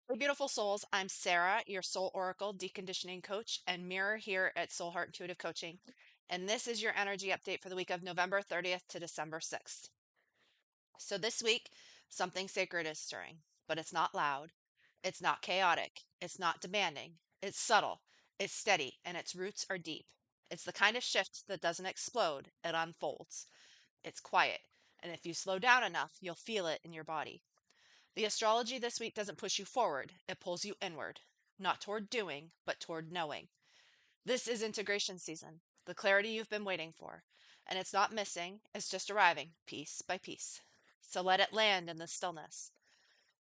Hey, beautiful souls. I'm Sarah, your soul oracle deconditioning coach and mirror here at Soul Heart Intuitive Coaching. And this is your energy update for the week of November 30th to December 6th. So this week, something sacred is stirring, but it's not loud. It's not chaotic. It's not demanding. It's subtle. It's steady, and its roots are deep. It's the kind of shift that doesn't explode, it unfolds. It's quiet. And if you slow down enough, you'll feel it in your body. The astrology this week doesn't push you forward, it pulls you inward, not toward doing, but toward knowing. This is integration season, the clarity you've been waiting for. And it's not missing, it's just arriving piece by piece. So let it land in the stillness.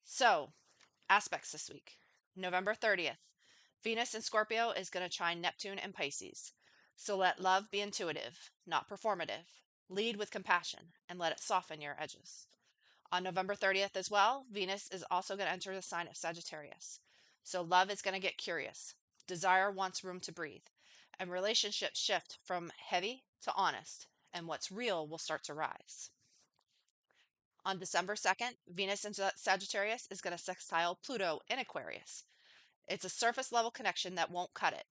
So, aspects this week. November 30th, Venus in Scorpio is going to trine Neptune and Pisces. So let love be intuitive, not performative. Lead with compassion and let it soften your edges. On November 30th as well, Venus is also going to enter the sign of Sagittarius. So love is going to get curious. Desire wants room to breathe. And relationships shift from heavy to honest. And what's real will start to rise. On December 2nd, Venus in Sagittarius is going to sextile Pluto in Aquarius. It's a surface level connection that won't cut it.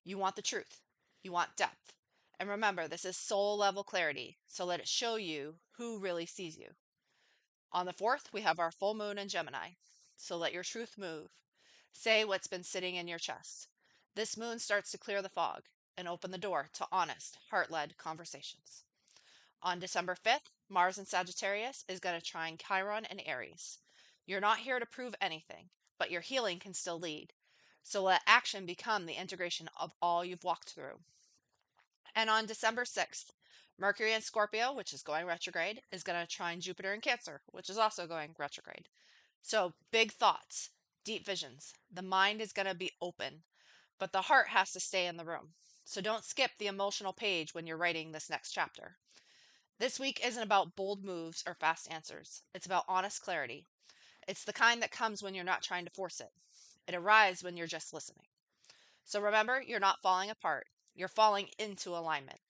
You want the truth. You want depth. And remember, this is soul level clarity. So let it show you who really sees you. On the 4th, we have our full moon in Gemini. So let your truth move. Say what's been sitting in your chest. This moon starts to clear the fog and open the door to honest, heart led conversations. On December 5th, Mars in Sagittarius is going to trine Chiron and Aries. You're not here to prove anything, but your healing can still lead. So let action become the integration of all you've walked through. And on December 6th, Mercury in Scorpio, which is going retrograde, is going to trine Jupiter in Cancer, which is also going retrograde. So big thoughts, deep visions. The mind is going to be open, but the heart has to stay in the room. So don't skip the emotional page when you're writing this next chapter. This week isn't about bold moves or fast answers. It's about honest clarity. It's the kind that comes when you're not trying to force it. It arrives when you're just listening. So remember, you're not falling apart. You're falling into alignment.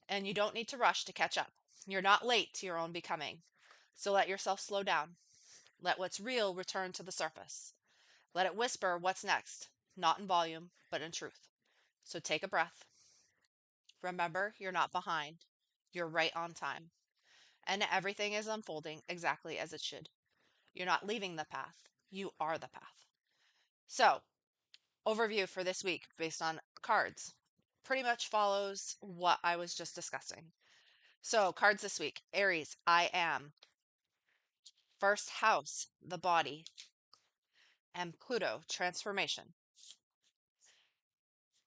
And you don't need to rush to catch up. You're not late to your own becoming. So let yourself slow down. Let what's real return to the surface. Let it whisper what's next, not in volume, but in truth. So take a breath. Remember, you're not behind. You're right on time. And everything is unfolding exactly as it should. You're not leaving the path. You are the path. So, overview for this week based on cards pretty much follows what I was just discussing. So, cards this week: Aries, I am. First house, the body. And Pluto, transformation.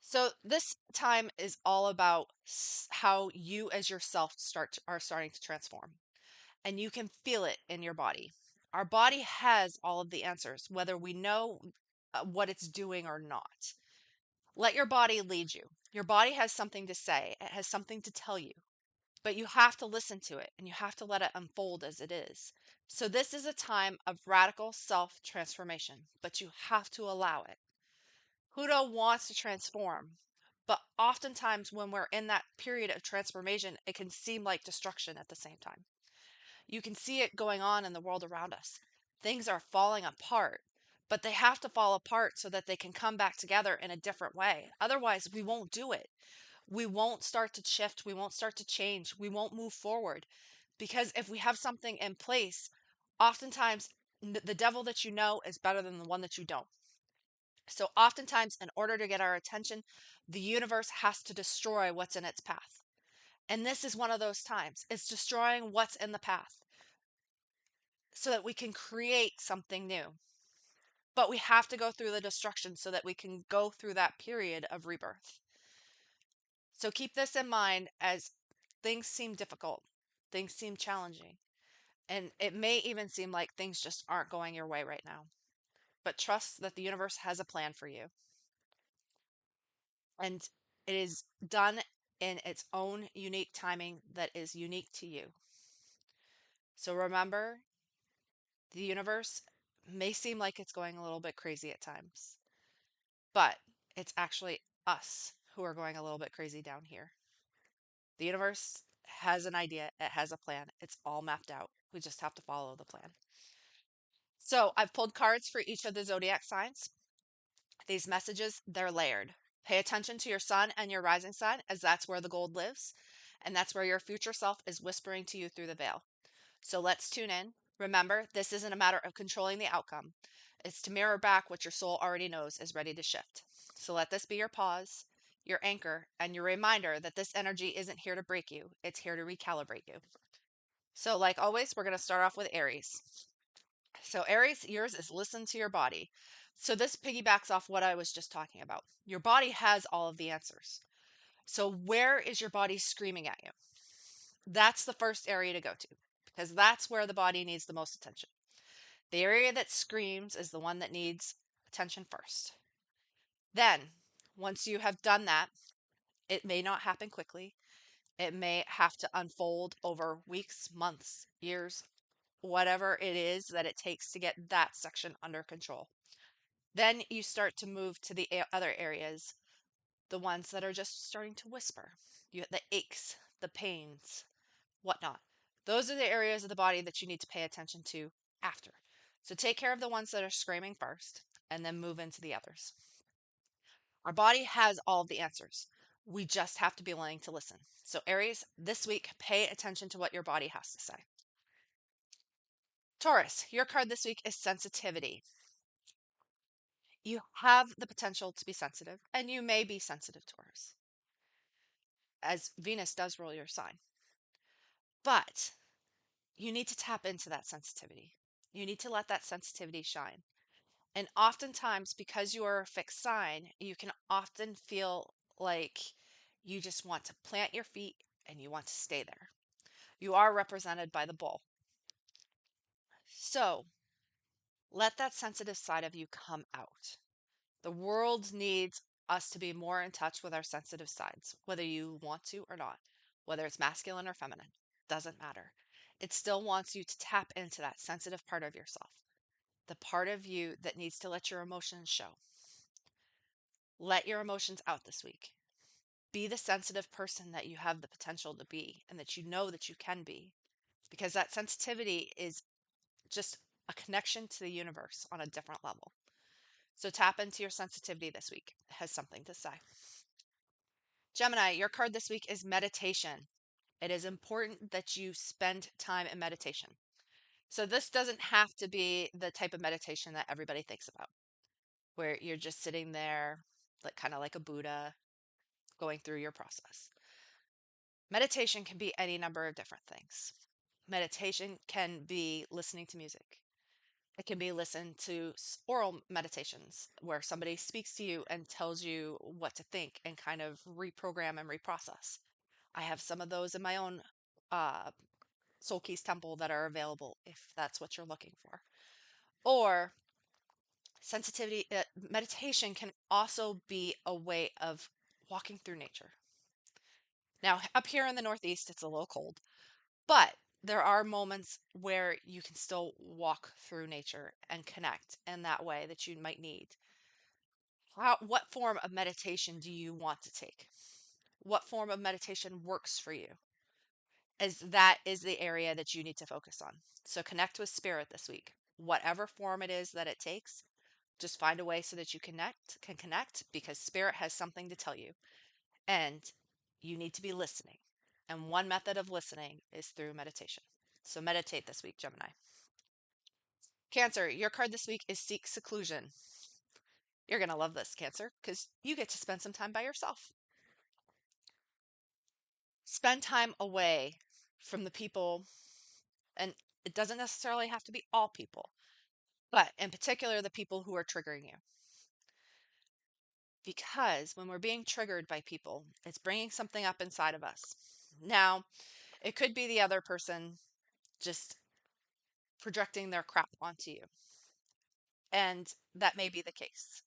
So, this time is all about how you as yourself are starting to transform, and you can feel it in your body. Our body has all of the answers, whether we know what it's doing or not. Let your body lead you. Your body has something to say, it has something to tell you, but you have to listen to it and you have to let it unfold as it is. So, this is a time of radical self transformation, but you have to allow it. Pluto wants to transform, but oftentimes when we're in that period of transformation, it can seem like destruction at the same time. You can see it going on in the world around us. Things are falling apart, but they have to fall apart so that they can come back together in a different way. Otherwise, we won't do it. We won't start to shift. We won't start to change. We won't move forward. Because if we have something in place, oftentimes the devil that you know is better than the one that you don't. So, oftentimes, in order to get our attention, the universe has to destroy what's in its path. And this is one of those times. It's destroying what's in the path so that we can create something new. But we have to go through the destruction so that we can go through that period of rebirth. So keep this in mind as things seem difficult, things seem challenging, and it may even seem like things just aren't going your way right now. But trust that the universe has a plan for you, and it is done in its own unique timing that is unique to you. So remember, the universe may seem like it's going a little bit crazy at times, but it's actually us who are going a little bit crazy down here. The universe has an idea, it has a plan, it's all mapped out. We just have to follow the plan. So I've pulled cards for each of the zodiac signs. These messages, they're layered. Pay attention to your sun and your rising sign, as that's where the gold lives, and that's where your future self is whispering to you through the veil. So let's tune in. Remember, this isn't a matter of controlling the outcome, it's to mirror back what your soul already knows is ready to shift. So let this be your pause, your anchor, and your reminder that this energy isn't here to break you, it's here to recalibrate you. So, like always, we're going to start off with Aries. So, Aries, yours is listen to your body. So, this piggybacks off what I was just talking about. Your body has all of the answers. So, where is your body screaming at you? That's the first area to go to because that's where the body needs the most attention. The area that screams is the one that needs attention first. Then, once you have done that, it may not happen quickly. It may have to unfold over weeks, months, years, whatever it is that it takes to get that section under control. Then you start to move to the other areas, the ones that are just starting to whisper. The aches, the pains, whatnot. Those are the areas of the body that you need to pay attention to after. So take care of the ones that are screaming first and then move into the others. Our body has all of the answers. We just have to be willing to listen. So, Aries, this week, pay attention to what your body has to say. Taurus, your card this week is sensitivity. You have the potential to be sensitive, and you may be sensitive, Taurus, as Venus does rule your sign. But you need to tap into that sensitivity. You need to let that sensitivity shine. And oftentimes, because you are a fixed sign, you can often feel like you just want to plant your feet and you want to stay there. You are represented by the bull. So let that sensitive side of you come out. The world needs us to be more in touch with our sensitive sides, whether you want to or not, whether it's masculine or feminine, doesn't matter. It still wants you to tap into that sensitive part of yourself, the part of you that needs to let your emotions show. Let your emotions out this week. Be the sensitive person that you have the potential to be and that you know that you can be, because that sensitivity is just a connection to the universe on a different level. So tap into your sensitivity this week. It has something to say. Gemini, your card this week is meditation. It is important that you spend time in meditation. So this doesn't have to be the type of meditation that everybody thinks about, where you're just sitting there, like kind of like a Buddha, going through your process. Meditation can be any number of different things. Meditation can be listening to music. It can be listened to oral meditations where somebody speaks to you and tells you what to think and kind of reprogram and reprocess. I have some of those in my own uh, Soul Keys temple that are available if that's what you're looking for. Or sensitivity, meditation can also be a way of walking through nature. Now, up here in the Northeast, it's a little cold, but there are moments where you can still walk through nature and connect in that way that you might need. What form of meditation do you want to take? What form of meditation works for you? As that is the area that you need to focus on. So connect with spirit this week. Whatever form it is that it takes, just find a way so that you can connect because spirit has something to tell you. And you need to be listening. And one method of listening is through meditation. So meditate this week, Gemini. Cancer, your card this week is seek seclusion. You're going to love this, Cancer, because you get to spend some time by yourself. Spend time away from the people, and it doesn't necessarily have to be all people, but in particular, the people who are triggering you. Because when we're being triggered by people, it's bringing something up inside of us. Now, it could be the other person just projecting their crap onto you. And that may be the case.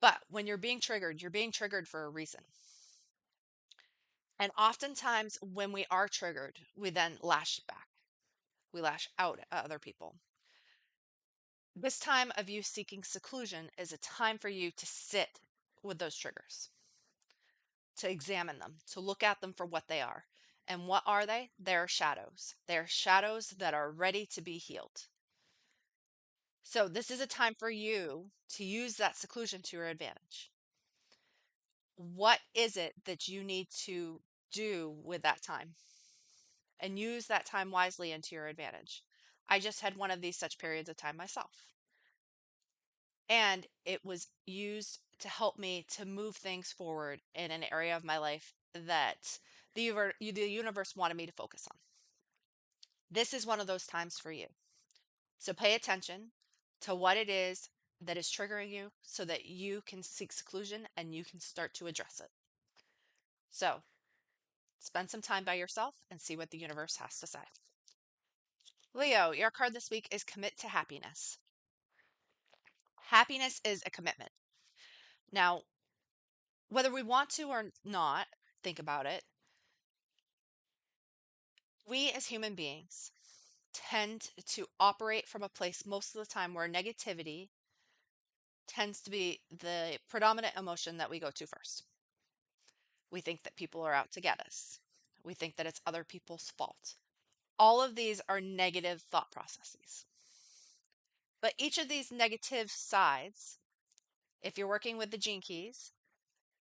But when you're being triggered for a reason. And oftentimes, when we are triggered, we then lash back. We lash out at other people. This time of you seeking seclusion is a time for you to sit with those triggers, to examine them, to look at them for what they are. And what are they? They're shadows. They're shadows that are ready to be healed. So this is a time for you to use that seclusion to your advantage. What is it that you need to do with that time? And use that time wisely into your advantage. I just had one of these such periods of time myself. And it was used to help me to move things forward in an area of my life that the universe wanted me to focus on. This is one of those times for you. So pay attention to what it is that is triggering you so that you can seek seclusion and you can start to address it. So spend some time by yourself and see what the universe has to say. Leo, your card this week is commit to happiness. Happiness is a commitment. Now, whether we want to or not, think about it. We as human beings tend to operate from a place most of the time where negativity tends to be the predominant emotion that we go to first. We think that people are out to get us. We think that it's other people's fault. All of these are negative thought processes. But each of these negative sides, if you're working with the gene keys,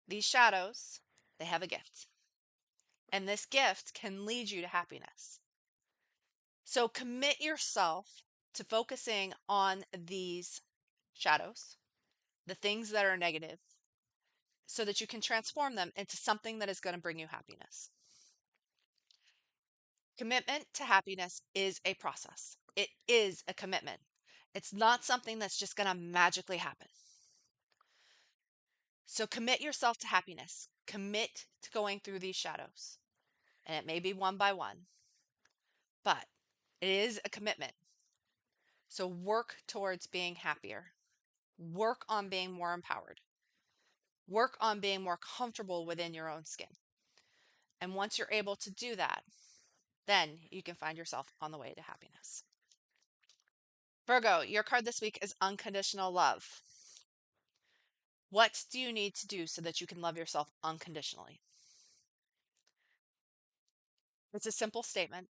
these shadows, they have a gift. And this gift can lead you to happiness. So commit yourself to focusing on these shadows, the things that are negative, so that you can transform them into something that is going to bring you happiness. Commitment to happiness is a process. It is a commitment. It's not something that's just going to magically happen. So commit yourself to happiness. Commit to going through these shadows. And it may be one by one, but it is a commitment. So work towards being happier. Work on being more empowered. Work on being more comfortable within your own skin. And once you're able to do that, then you can find yourself on the way to happiness. Virgo, your card this week is unconditional love. What do you need to do so that you can love yourself unconditionally? It's a simple statement,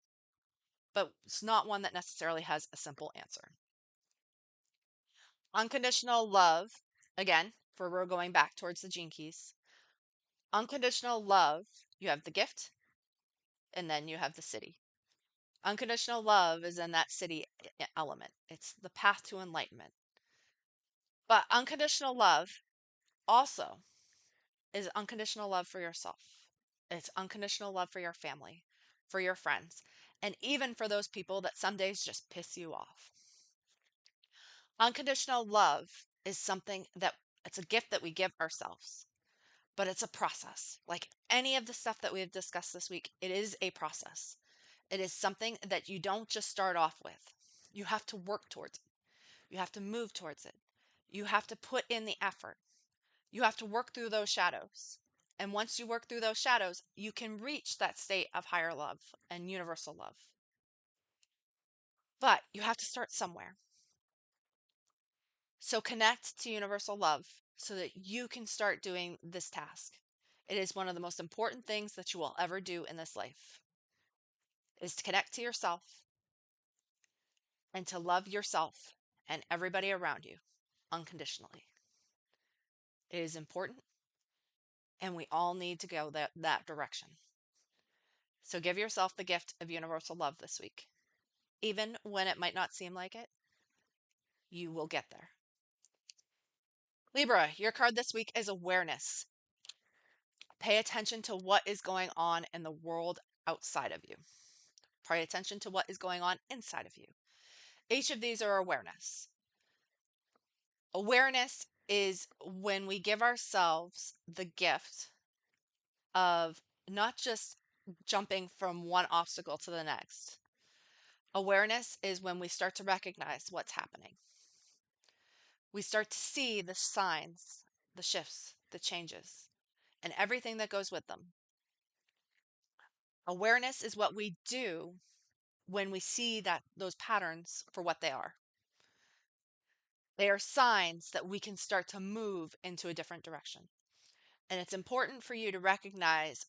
but it's not one that necessarily has a simple answer. Unconditional love, again, for we're going back towards the gene keys. Unconditional love, you have the gift, and then you have the city. Unconditional love is in that city element. It's the path to enlightenment. But unconditional love also is unconditional love for yourself. It's unconditional love for your family, for your friends, and even for those people that some days just piss you off. Unconditional love is something that it's a gift that we give ourselves, but it's a process. Like any of the stuff that we have discussed this week, it is a process. It is something that you don't just start off with. You have to work towards it. You have to move towards it. You have to put in the effort. You have to work through those shadows. And once you work through those shadows, you can reach that state of higher love and universal love. But you have to start somewhere. So connect to universal love so that you can start doing this task. It is one of the most important things that you will ever do in this life is to connect to yourself and to love yourself and everybody around you unconditionally. It is important and we all need to go that direction. So give yourself the gift of universal love this week. Even when it might not seem like it, you will get there. Libra, your card this week is awareness. Pay attention to what is going on in the world outside of you. Pay attention to what is going on inside of you. Each of these are awareness. Awareness is when we give ourselves the gift of not just jumping from one obstacle to the next. Awareness is when we start to recognize what's happening. We start to see the signs, the shifts, the changes, and everything that goes with them. Awareness is what we do when we see that those patterns for what they are. They are signs that we can start to move into a different direction. And it's important for you to recognize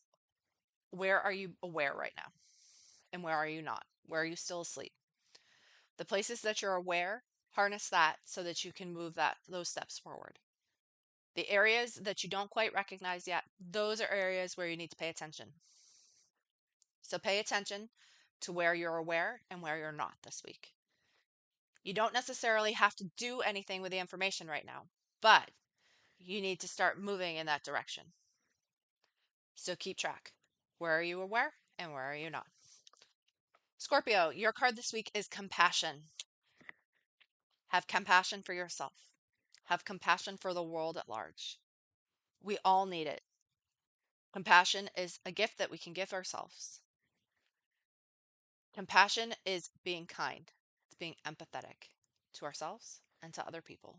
where are you aware right now and where are you not? Where are you still asleep? The places that you're aware, Harness that so that you can move those steps forward. The areas that you don't quite recognize yet, those are areas where you need to pay attention. So pay attention to where you're aware and where you're not this week. You don't necessarily have to do anything with the information right now, but you need to start moving in that direction. So keep track. Where are you aware and where are you not? Scorpio, your card this week is compassion. Have compassion for yourself. Have compassion for the world at large. We all need it. Compassion is a gift that we can give ourselves. Compassion is being kind. It's being empathetic to ourselves and to other people.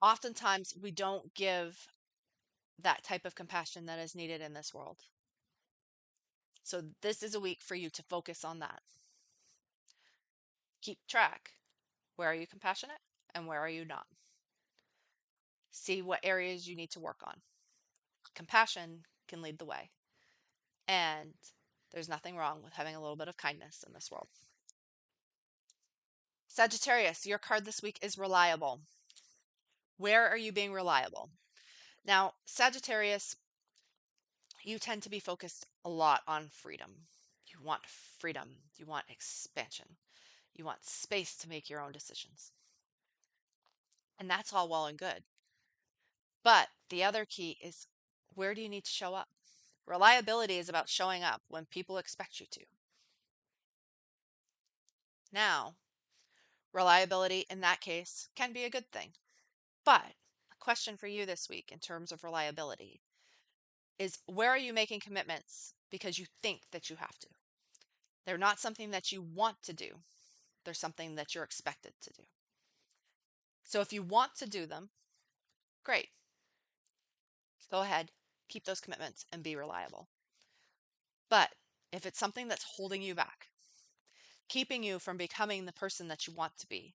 Oftentimes, we don't give that type of compassion that is needed in this world. So this is a week for you to focus on that. Keep track. Where are you compassionate and where are you not? See what areas you need to work on. Compassion can lead the way. And there's nothing wrong with having a little bit of kindness in this world. Sagittarius, your card this week is reliable. Where are you being reliable? Now, Sagittarius, you tend to be focused a lot on freedom. You want freedom. You want expansion. You want space to make your own decisions. And that's all well and good. But the other key is, where do you need to show up? Reliability is about showing up when people expect you to. Now, reliability in that case can be a good thing. But a question for you this week in terms of reliability is, where are you making commitments because you think that you have to? They're not something that you want to do. They're something that you're expected to do. So if you want to do them, great. Go ahead, keep those commitments and be reliable. But if it's something that's holding you back, keeping you from becoming the person that you want to be,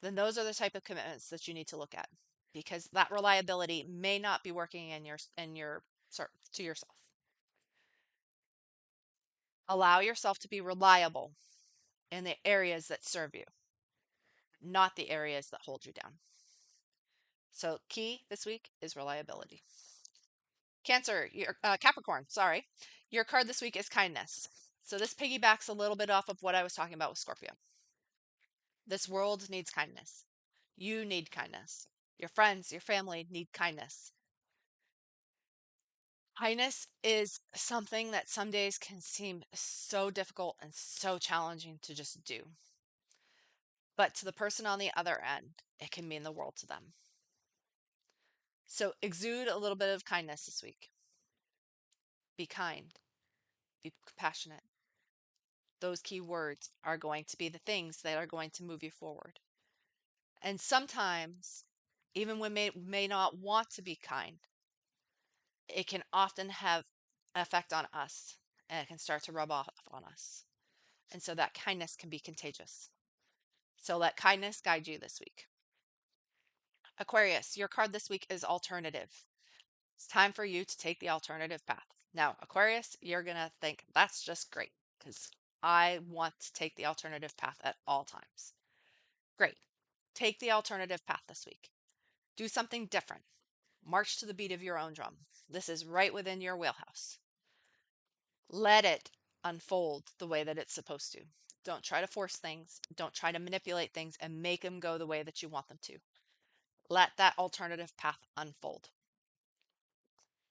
then those are the type of commitments that you need to look at, because that reliability may not be working in your to yourself. Allow yourself to be reliable in the areas that serve you, not the areas that hold you down. So key this week is reliability. Cancer, Capricorn, sorry. Your card this week is kindness. So this piggybacks a little bit off of what I was talking about with Scorpio. This world needs kindness. You need kindness. Your friends, your family need kindness. Kindness is something that some days can seem so difficult and so challenging to just do. But to the person on the other end, it can mean the world to them. So exude a little bit of kindness this week. Be kind. Be compassionate. Those key words are going to be the things that are going to move you forward. And sometimes, even when we may not want to be kind, it can often have an effect on us and it can start to rub off on us. And so that kindness can be contagious. So let kindness guide you this week. Aquarius, your card this week is alternative. It's time for you to take the alternative path. Now, Aquarius, you're going to think that's just great because I want to take the alternative path at all times. Great. Take the alternative path this week. Do something different. March to the beat of your own drum. This is right within your wheelhouse. Let it unfold the way that it's supposed to. Don't try to force things. Don't try to manipulate things and make them go the way that you want them to. Let that alternative path unfold.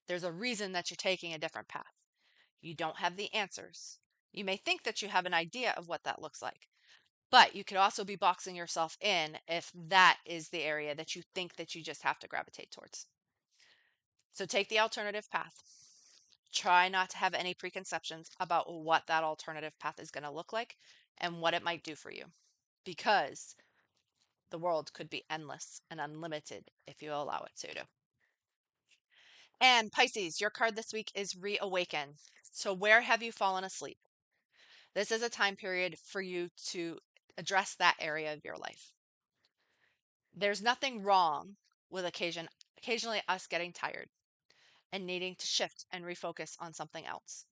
There's a reason that you're taking a different path. You don't have the answers. You may think that you have an idea of what that looks like, but you could also be boxing yourself in if that is the area that you think that you just have to gravitate towards. So take the alternative path. Try not to have any preconceptions about what that alternative path is going to look like and what it might do for you, because the world could be endless and unlimited if you allow it to. And Pisces, your card this week is reawaken. So where have you fallen asleep? This is a time period for you to address that area of your life. There's nothing wrong with occasionally us getting tired and needing to shift and refocus on something else.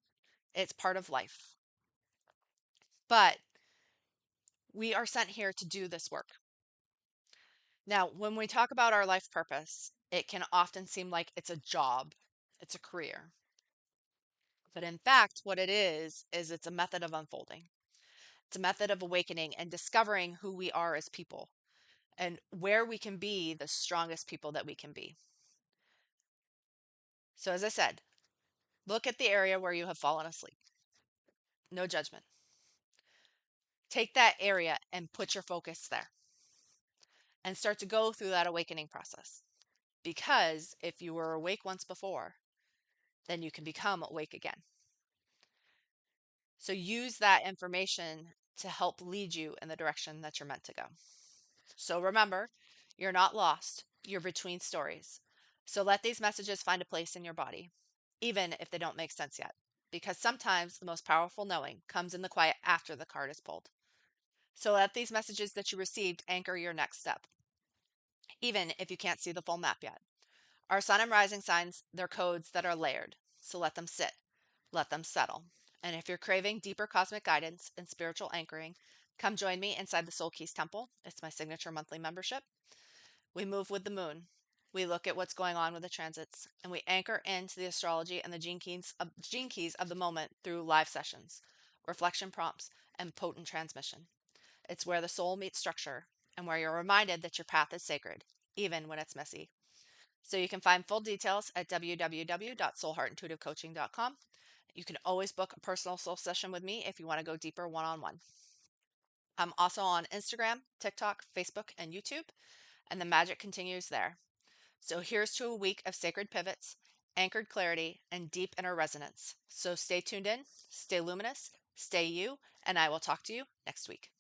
It's part of life. But We are sent here to do this work. Now, when we talk about our life purpose, it can often seem like it's a job, it's a career. But in fact, what it is it's a method of unfolding. It's a method of awakening and discovering who we are as people and where we can be the strongest people that we can be. So, as I said, look at the area where you have fallen asleep. No judgment. Take that area and put your focus there and start to go through that awakening process. Because if you were awake once before, then you can become awake again. So use that information to help lead you in the direction that you're meant to go. So remember, you're not lost, you're between stories. So let these messages find a place in your body, even if they don't make sense yet. Because sometimes the most powerful knowing comes in the quiet after the card is pulled. So let these messages that you received anchor your next step, even if you can't see the full map yet. Our sun and rising signs, they're codes that are layered. So let them sit, let them settle. And if you're craving deeper cosmic guidance and spiritual anchoring, come join me inside the Soul Keys Temple. It's my signature monthly membership. We move with the moon. We look at what's going on with the transits, and we anchor into the astrology and the gene keys of the moment through live sessions, reflection prompts, and potent transmission. It's where the soul meets structure and where you're reminded that your path is sacred, even when it's messy. So you can find full details at www.soulheartintuitivecoaching.com. You can always book a personal soul session with me if you want to go deeper one-on-one. I'm also on Instagram, TikTok, Facebook, and YouTube, and the magic continues there. So here's to a week of sacred pivots, anchored clarity, and deep inner resonance. So stay tuned in, stay luminous, stay you, and I will talk to you next week.